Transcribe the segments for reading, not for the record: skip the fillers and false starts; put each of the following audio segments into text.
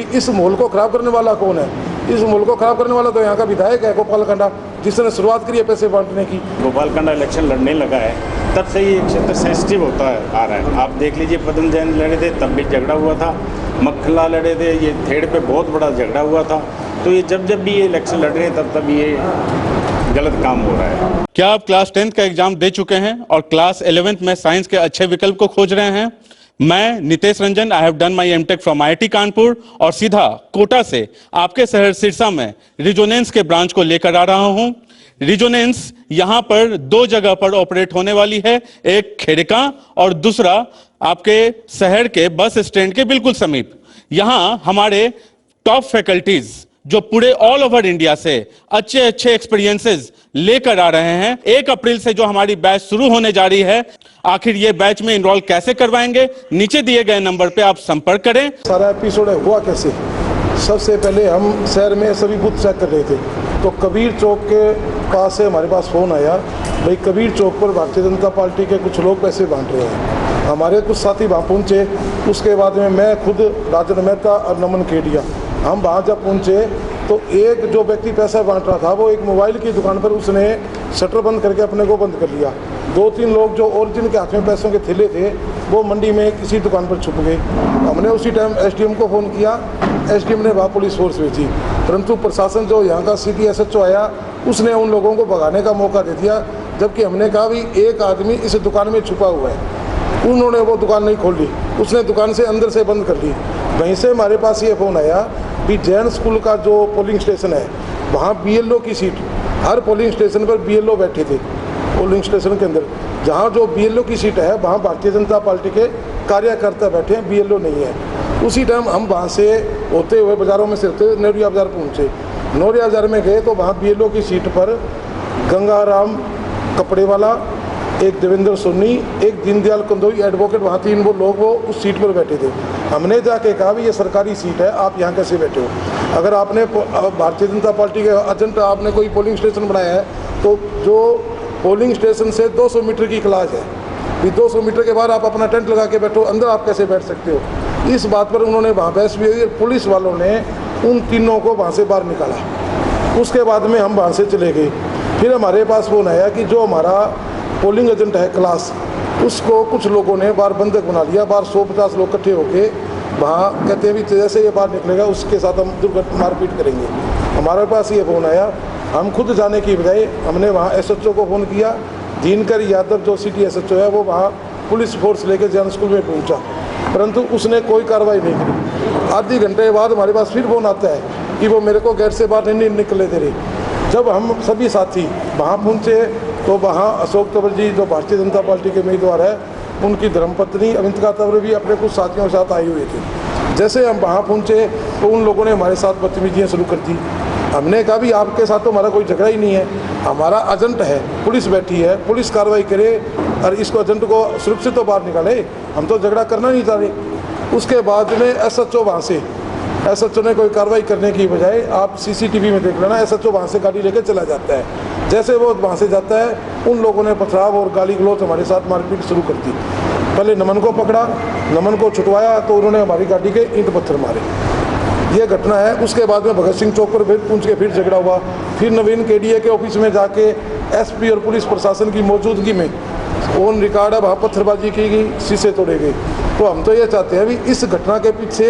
भी इस माहौल को खराब करने वाला कौन है? इस माहौल को खराब करने वाला तो यहाँ का विधायक है गोपाल कांडा, जिसने शुरुआत करी है पैसे बांटने की। गोपाल कांडा इलेक्शन लड़ने लगा है तब से ये क्षेत्र सेंसिटिव होता आ रहा है। आप देख लीजिए, पदम जैन लड़े थे तब भी झगड़ा हुआ था, मक्खला लड़े थे, ये थेड़ पे बहुत बड़ा झगड़ा हुआ था। तो ये जब भी ये इलेक्शन लड़ रहे हैं तब ये गलत काम हो रहा है। क्या आप क्लास 10th का एग्जाम दे चुके हैं और क्लास 11th में साइंस के अच्छे विकल्प को खोज रहे हैं? मैं Nitesh Ranjan, I have done my MTech from IIT Kanpur और सीधा कोटा से आपके शहर सिरसा में रिजोनेंस के ब्रांच को लेकर आ रहा हूं। रिजोनेंस यहां पर 2 जगह पर ऑपरेट होने वाली है, एक खेड़का और दूसरा आपके शहर के बस स्टैंड के बिल्कुल समीप। यहां हमारे टॉप फैकल्टीज जो पूरे ऑल ओवर इंडिया से अच्छे एक्सपीरियंसेस लेकर आ रहे हैं। 1 अप्रैल से जो हमारी बैच शुरू होने जा रही है, आखिर ये बैच में इनरोल कैसे करवाएंगे, नीचे दिए गए नंबर पे आप संपर्क करें। सारा एपिसोड हुआ कैसे? सबसे पहले हम शहर में सभी बूथ चेक कर रहे थे, तो कबीर चौक के पास से हमारे पास फ़ोन आया, भाई कबीर चौक पर भारतीय जनता पार्टी के कुछ लोग पैसे बांट रहे हैं। हमारे कुछ साथी वहाँ पहुँचे। उसके बाद में मैं खुद राजन मेहता और नमन केडिया हम वहाँ जब पहुँचे तो एक जो व्यक्ति पैसा बांट रहा था वो एक मोबाइल की दुकान पर उसने शटर बंद करके अपने को बंद कर लिया। 2-3 लोग जो और जिनके हाथ में पैसों के थैले थे वो मंडी में किसी दुकान पर छुप गए। हमने उसी टाइम SDM को फ़ोन किया, SDM ने वहाँ पुलिस फोर्स भेजी, परंतु प्रशासन जो यहाँ का सिटी SHO आया उसने उन लोगों को भगाने का मौका दे दिया। जबकि हमने कहा भी एक आदमी इस दुकान में छुपा हुआ है, उन्होंने वो दुकान नहीं खोली, उसने दुकान से अंदर से बंद कर ली। वहीं से हमारे पास ये फ़ोन आया कि जैन स्कूल का जो पोलिंग स्टेशन है वहाँ BLO की सीट, हर पोलिंग स्टेशन पर BLO बैठे थे। पोलिंग स्टेशन के अंदर जहाँ जो BLO की सीट है वहाँ भारतीय जनता पार्टी के कार्यकर्ता बैठे हैं, BLO नहीं है। उसी टाइम हम वहाँ से होते हुए बाज़ारों में से होते हुए नौरिया बाज़ार पहुँचे। नौरिया बाज़ार में गए तो वहाँ BLO की सीट पर गंगाराम कपड़े वाला, एक देवेंद्र सोनी, एक दीनदयाल कंदोई एडवोकेट, वहाँ 3 वो लोग वो उस सीट पर बैठे थे। हमने जाके कहा भी ये सरकारी सीट है, आप यहाँ कैसे बैठे हो? अगर आपने भारतीय जनता पार्टी के एजेंट आपने कोई पोलिंग स्टेशन बनाया है तो जो पोलिंग स्टेशन से 200 मीटर की क्लास है, भी 200 मीटर के बाद आप अपना टेंट लगा के बैठो, अंदर आप कैसे बैठ सकते हो? इस बात पर उन्होंने वहाँ बहस भी हुई। पुलिस वालों ने उन तीनों को वहाँ से बाहर निकाला। उसके बाद में हम वहाँ से चले गए। फिर हमारे पास फ़ोन आया कि जो हमारा पोलिंग एजेंट है क्लास, उसको कुछ लोगों ने बाहर बंधक बना लिया। बाहर 150 लोग इकट्ठे होके वहाँ कहते हैं भी जैसे ये बाहर निकलेगा उसके साथ हम दुर्घटना मारपीट करेंगे। हमारे पास ये फ़ोन आया, हम खुद जाने की बजाय हमने वहाँ SHO को फ़ोन किया। दिनकर यादव जो सिटी SHO है वो वहाँ पुलिस फोर्स लेकर जैन स्कूल में पहुँचा, परंतु उसने कोई कार्रवाई नहीं करी। आधे घंटे बाद हमारे पास फिर फ़ोन आता है कि वो मेरे को गेट से बाहर नहीं निकले दे रहे। जब हम सभी साथी वहाँ पहुँचे तो वहाँ अशोक तंवर जी जो भारतीय जनता पार्टी के उम्मीदवार है, उनकी धर्मपत्नी अविंतिका तंवर भी अपने कुछ साथियों के साथ आए हुए थे। जैसे हम वहाँ पहुँचे तो उन लोगों ने हमारे साथ बदतमीजियाँ शुरू कर दी। हमने कहा भी आपके साथ तो हमारा कोई झगड़ा ही नहीं है, हमारा एजेंट है, पुलिस बैठी है, पुलिस कार्रवाई करे और इसको एजेंट को सुरक्षित तो बाहर निकाले, हम तो झगड़ा करना नहीं चाह रहे। उसके बाद में SHO वहाँ से SHO ने कोई कार्रवाई करने की बजाय, आप CCTV में देख लेना, SHO वहाँ से गाड़ी लेकर चला जाता है। जैसे वो वहाँ से जाता है उन लोगों ने पथराव और गाली गलौज हमारे साथ मारपीट शुरू कर दी। पहले नमन को पकड़ा, नमन को छुटवाया तो उन्होंने हमारी गाड़ी के ईंट पत्थर मारे। ये घटना है। उसके बाद में भगत सिंह चौक पर फिर पूछ के फिर झगड़ा हुआ। फिर नवीन KDA के ऑफिस में जाके SP और पुलिस प्रशासन की मौजूदगी में ऑन रिकॉर्ड है वहाँ पत्थरबाजी की गई, शीशे तोड़े गए। तो हम तो ये चाहते हैं भी इस घटना के पीछे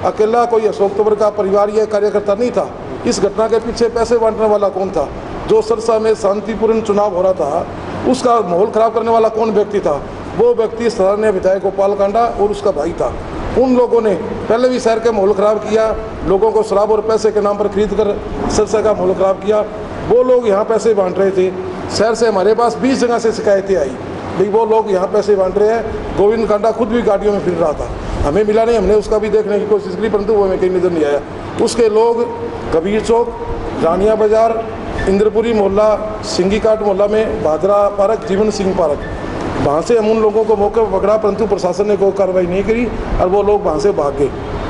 अकेला कोई अशोक तंवर का परिवार या कार्यकर्ता नहीं था। इस घटना के पीछे पैसे बांटने वाला कौन था? जो सिरसा में शांतिपूर्ण चुनाव हो रहा था उसका माहौल खराब करने वाला कौन व्यक्ति था? वो व्यक्ति स्थानीय विधायक गोपाल कांडा और उसका भाई था। उन लोगों ने पहले भी शहर का माहौल ख़राब किया, लोगों को शराब और पैसे के नाम पर खरीद कर सिरसा का माहौल ख़राब किया। वो लोग यहाँ पैसे बांट रहे थे। शहर से हमारे पास 20 जगह से शिकायतें आई भाई वो लोग यहाँ पैसे बांट रहे हैं। गोविंद कांडा खुद भी गाड़ियों में फिर रहा था, हमें मिला नहीं, हमने उसका भी देखने की कोशिश की परंतु वो हमें कहीं नज़र नहीं आया। उसके लोग कबीर चौक, रानिया बाज़ार, इंद्रपुरी मोहल्ला, सिंगी काट मोहल्ला में भादरा पार्क, जीवन सिंह पार्क, वहाँ से हम उन लोगों को मौके पर पकड़ा परंतु प्रशासन ने कोई कार्रवाई नहीं करी और वो लोग वहाँ से भाग गए।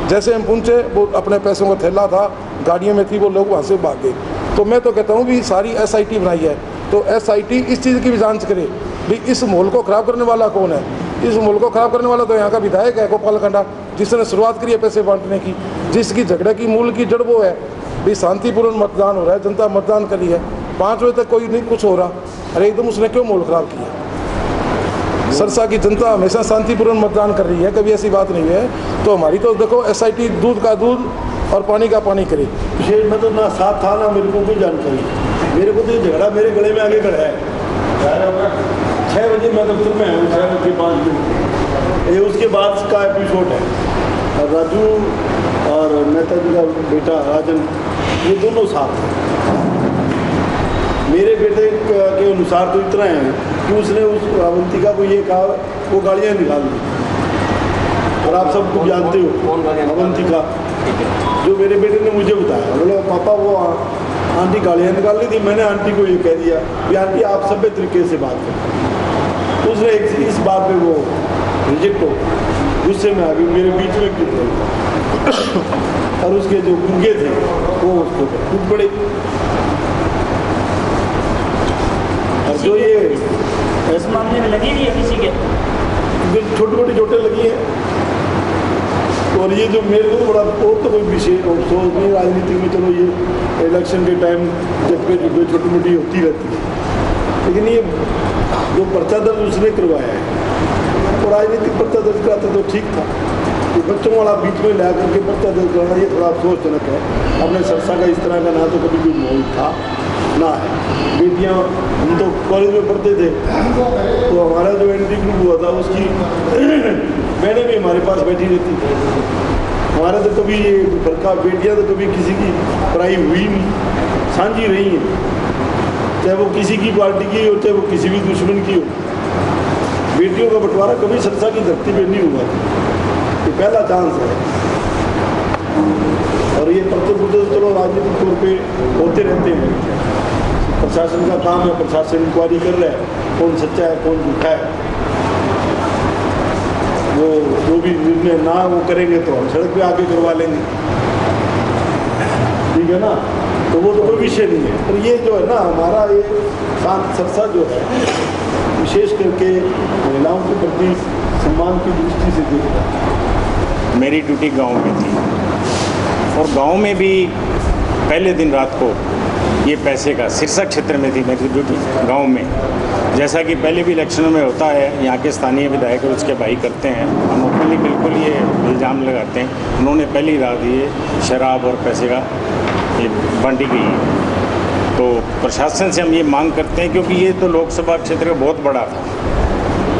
जैसे हम पहुँचे वो अपने पैसों का थैला था, गाड़ियों में थी, वो लोग वहाँ से भाग गए। तो मैं तो कहता हूँ भी सारी SIT बनाई है तो SIT इस चीज़ की भी जांच करे भी इस माहौल को ख़राब करने वाला कौन है। इस माहौल को ख़राब करने वाला तो यहाँ का विधायक है गोपाल कांडा, जिसने शुरुआत करी है पैसे बांटने की, जिसकी झगड़े की मूल की जड़ वो है भाई शांतिपूर्ण मतदान हो रहा है, जनता मतदान करी है, 5 बजे तक कोई नहीं कुछ हो रहा, अरे एकदम उसने क्यों माहौल ख़राब किया। सरसा की जनता हमेशा शांतिपूर्ण मतदान कर रही है, कभी ऐसी बात नहीं है। तो हमारी तो देखो SIT दूध का दूध और पानी का पानी करे। विशेष में तो ना साथ था ना मेरे को कोई जानकारी, मेरे को तो ये झगड़ा मेरे गले में आगे खड़ा है। 6 बजे मैं दफ्तर में हूँ, 6 बजे 5 मिनट, ये उसके बाद का एपिसोड है। और राजू और नेताजी का बेटा राजन, ये दोनों साथ हैं। मेरे बेटे के अनुसार तो इतना है कि उसने उस अवंतिका को ये कहा, वो गाड़ियाँ निकाल दी। और आप सब कुछ जानते हो अवंतिका, जो मेरे बेटे ने मुझे बताया, बोले पापा वो आंटी गालियाँ निकाल ली थी, मैंने आंटी को ये कह दिया कि आंटी आप सभ्य तरीके से बात करें। उसने इस बात पे वो रिजेक्ट हो, गुस्से में आ गई, मेरे बीच में गिर गई और उसके जो गुंगे थे वो उसको टूट पड़े। और जो ये इस मामले में लगी भी है किसी के, छोटी छोटी चोटें लगी हैं। और ये जो मेरे को बड़ा और तो कोई विशेष अफसोस नहीं राजनीति में, चलो ये इलेक्शन के टाइम जब कोई छोटी मोटी होती रहती है, लेकिन ये जो पर्चा दर्ज उसने करवाया है, तो राजनीतिक पर्चा दर्ज कराते तो ठीक था। ये बच्चों वाला बीच में ला करके पर्चा दर्ज कराना ये थोड़ा अफसोसजनक है। अपने सरसा का इस तरह का ना तो कभी कोई माहौल था ना है। बेटियाँ, हम तो कॉलेज में पढ़ते थे तो हमारा जो एंट्री ग्रुप हुआ था उसकी बहनें भी हमारे पास बैठी रहती थी। हमारा तो कभी ये बड़का बेटियाँ तो कभी किसी की पढ़ाई हुई नहीं, साझी रही हैं, चाहे वो किसी की पार्टी की हो चाहे वो किसी भी दुश्मन की हो। बेटियों का बंटवारा कभी सरसा की धरती पे नहीं हुआ था, ये पहला चांस है। और ये पर्चे चलो राजनीतिक तौर पे होते रहते हैं, प्रशासन का काम है, प्रशासन इंक्वायरी कर रहा है कौन सच्चा है कौन झूठा है। वो जो भी निर्णय ना वो करेंगे तो हम सड़क पे आके करवा लेंगे, ठीक है ना, तो वो तो कोई विषय नहीं है। पर ये जो है ना हमारा ये शांत सरसा जो है विशेष करके महिलाओं के प्रति सम्मान की दृष्टि से देखता है। मेरी ड्यूटी गांव में थी और गांव में भी पहले दिन रात को ये पैसे का सिरसा क्षेत्र में थी मेरी ड्यूटी गांव में। जैसा कि पहले भी इलेक्शनों में होता है, यहाँ के स्थानीय विधायक उसके भाई करते हैं, हम ओपनली बिल्कुल ये इल्ज़ाम लगाते हैं। उन्होंने पहली रात ये शराब और पैसे का ये बांटी गई है। तो प्रशासन से हम ये मांग करते हैं, क्योंकि ये तो लोकसभा क्षेत्र बहुत बड़ा था,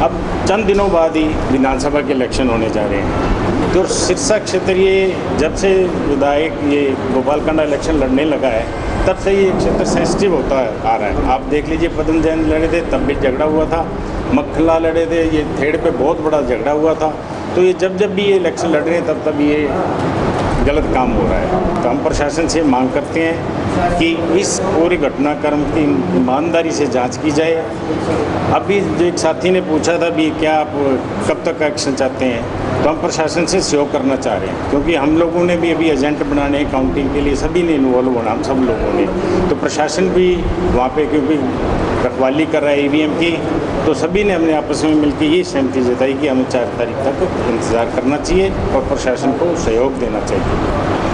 अब चंद दिनों बाद ही विधानसभा के इलेक्शन होने जा रहे हैं। तो सिरसा क्षेत्र ये जब से विधायक ये गोपालकांडा इलेक्शन लड़ने लगा है तब से ये क्षेत्र सेंसिटिव होता आ रहा है। आप देख लीजिए, पदम जैन लड़े थे तब भी झगड़ा हुआ था, मक्खला लड़े थे, ये थेड़ पे बहुत बड़ा झगड़ा हुआ था। तो ये जब भी ये इलेक्शन लड़ रहे हैं तब ये गलत काम हो रहा है। तो हम प्रशासन से मांग करते हैं कि इस पूरे घटनाक्रम की ईमानदारी से जांच की जाए। अभी जो एक साथी ने पूछा था भी क्या आप कब तक एक्शन चाहते हैं, तो हम प्रशासन से सहयोग करना चाह रहे हैं, क्योंकि हम लोगों ने भी अभी एजेंट बनाने काउंटिंग के लिए सभी ने इन्वॉल्व होना, हम सब लोगों ने। तो प्रशासन भी वहाँ पे क्योंकि रखवाली कर रहा है EVM की, तो सभी ने अपने आपस में मिलकर ये सहमति जताई कि हमें 4 तारीख तक इंतज़ार करना चाहिए और प्रशासन को सहयोग देना चाहिए।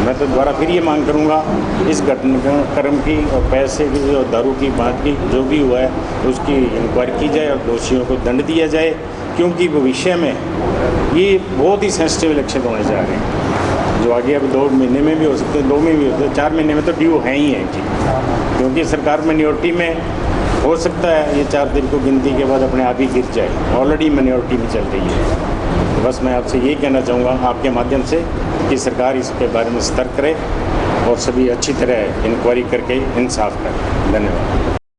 मैं तो दोबारा फिर ये मांग करूँगा इस घटनाक्रम की और पैसे की और दारू की बात की जो भी हुआ है उसकी इंक्वायरी की जाए और दोषियों को दंड दिया जाए, क्योंकि भविष्य में ये बहुत ही सेंसिटिव इलेक्शन होने जा रहे हैं, जो आगे अब 2 महीने में भी हो सकते हैं, 2 में भी हो सकते हैं, 4 महीने में तो ड्यू है ही है जी। क्योंकि सरकार माइनॉरिटी में हो सकता है ये 4 दिन को गिनती के बाद अपने आप ही गिर जाए, ऑलरेडी माइनॉरिटी में चल रही है। तो बस मैं आपसे ये कहना चाहूँगा आपके माध्यम से कि सरकार इसके बारे में सतर्क रहे और सभी अच्छी तरह इंक्वायरी करके इंसाफ करें। धन्यवाद।